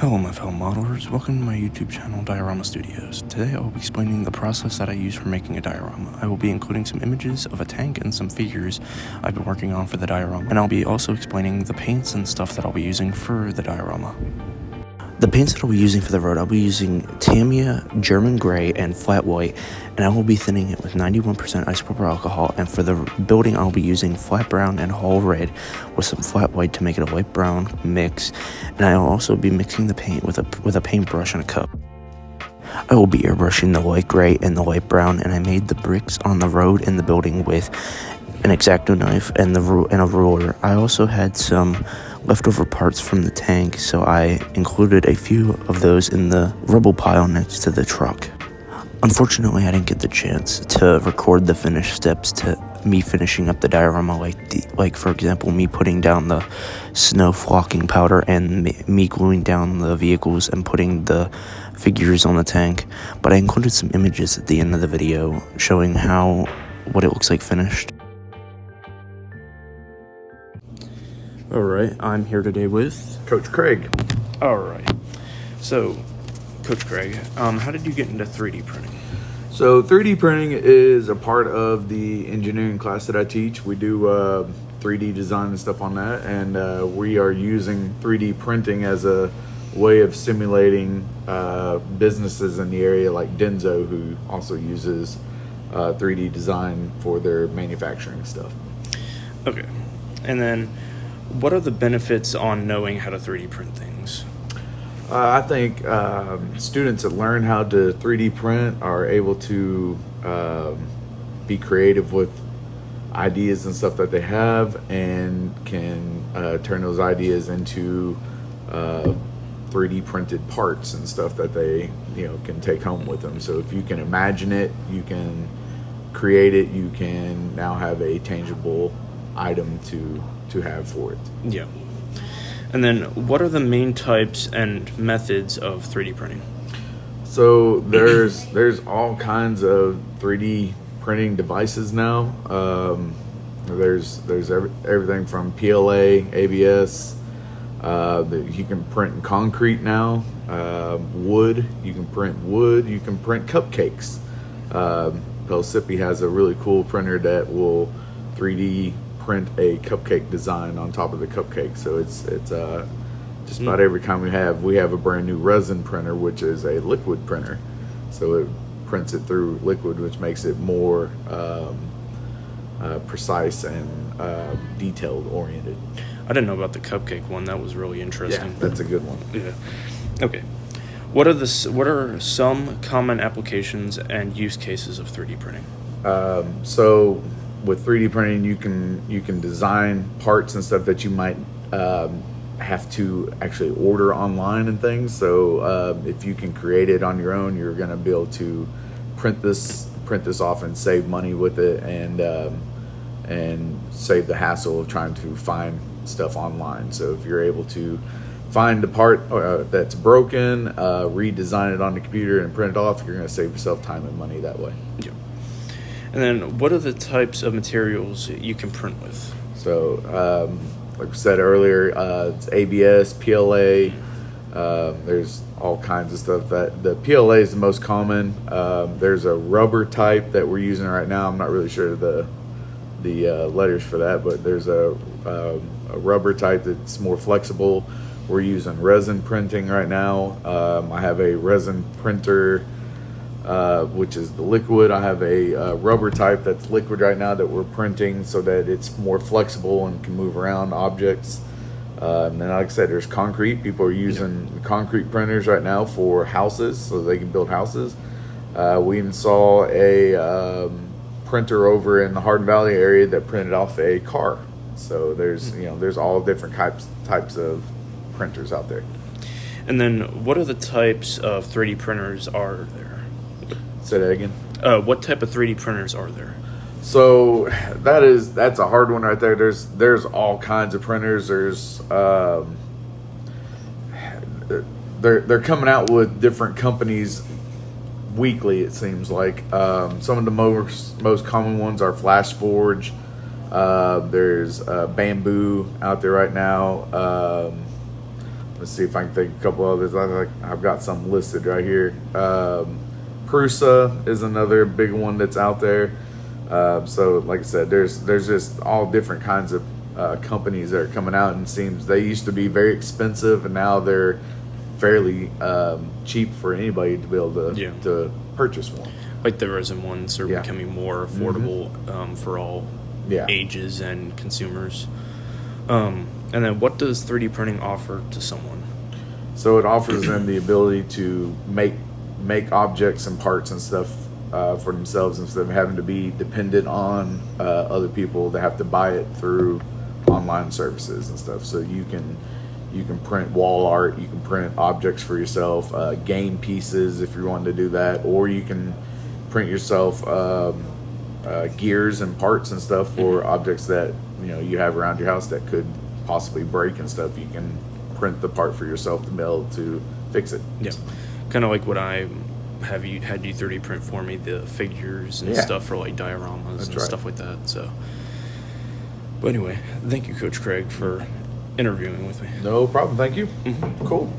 Hello my fellow modelers, welcome to my YouTube channel Diorama Studios. Today I will be explaining the process that I use for making a diorama. I will be including some images of a tank and some figures I've been working on for the diorama, and I'll be also explaining the paints and stuff that I'll be using for the diorama. The paints that I'll be using for the road, I'll be using Tamiya, German Gray, and Flat White, and I will be thinning it with 91% isopropyl alcohol, and for the building I'll be using Flat Brown and Hull Red with some Flat White to make it a white brown mix, and I'll also be mixing the paint with a paintbrush and a cup. I will be airbrushing the light gray and the light brown, and I made the bricks on the road and the building with an X-Acto knife and a ruler. I also had some leftover parts from the tank, so I included a few of those in the rubble pile next to the truck. Unfortunately, I didn't get the chance to record the finished steps to me finishing up the diorama, like for example, me putting down the snow flocking powder and me gluing down the vehicles and putting the figures on the tank, but I included some images at the end of the video showing what it looks like finished. Alright, I'm here today with Coach Craig. Alright, so Coach Craig, how did you get into 3D printing? So 3D printing is a part of the engineering class that I teach. We do 3D design and stuff on that, and we are using 3D printing as a way of simulating businesses in the area like Denso, who also uses 3D design for their manufacturing stuff. Okay, and then what are the benefits on knowing how to 3D print things? I think students that learn how to 3D print are able to be creative with ideas and stuff that they have, and can turn those ideas into 3D printed parts and stuff that they can take home with them. So if you can imagine it, you can create it, you can now have a tangible item to have for it. Yeah. And then what are the main types and methods of 3D printing? So there's all kinds of 3D printing devices now. There's everything from PLA, ABS. You can print in concrete now. Wood, you can print wood. You can print cupcakes. Pellissippi has a really cool printer that will 3D print a cupcake design on top of the cupcake. So it's just about every time we have a brand new resin printer, which is a liquid printer. So it prints it through liquid, which makes it more precise and detailed oriented. I didn't know about the cupcake one. That was really interesting. Yeah, that's a good one. Yeah. Okay. What are some common applications and use cases of 3D printing? So with 3D printing, you can design parts and stuff that you might have to actually order online and things. So if you can create it on your own, you're going to be able to print this off and save money with it, and save the hassle of trying to find stuff online. So if you're able to find the part that's broken, redesign it on the computer and print it off, you're going to save yourself time and money that way. Yeah. And then what are the types of materials you can print with? So like I said earlier, it's ABS, PLA. There's all kinds of stuff. That the PLA is the most common. There's a rubber type that we're using right now. I'm not really sure the letters for that, but there's a rubber type that's more flexible. We're using resin printing right now. I have a resin printer, which is the liquid. I have a rubber type that's liquid right now that we're printing so that it's more flexible and can move around objects. And then, like I said, there's concrete. People are using concrete printers right now for houses so they can build houses. We even saw a printer over in the Hardin Valley area that printed off a car. So there's all different types of printers out there. And then what are the types of 3D printers are there? Say that again. What type of 3D printers are there? So that's a hard one right there. There's all kinds of printers. There's they're coming out with different companies weekly, it seems like. Some of the most common ones are FlashForge. There's Bamboo out there right now. Let's see if I can think of a couple others. I've got some listed right here. Prusa is another big one that's out there. So like I said, there's just all different kinds of companies that are coming out, and it seems they used to be very expensive, and now they're fairly cheap for anybody to be able to purchase one. Like the resin ones are becoming more affordable for all ages and consumers. And then what does 3D printing offer to someone? So it offers them the ability to make objects and parts and stuff for themselves, instead of having to be dependent on other people that have to buy it through online services and stuff. So you can print wall art, you can print objects for yourself, game pieces if you're wanting to do that, or you can print yourself gears and parts and stuff for objects that you have around your house that could possibly break and stuff. You can print the part for yourself to be able to fix it. Yeah, kind of like what I had you 3D print for me, the figures and stuff for like dioramas and stuff like that. So, but anyway, thank you, Coach Craig, for interviewing with me. No problem. Thank you. Cool.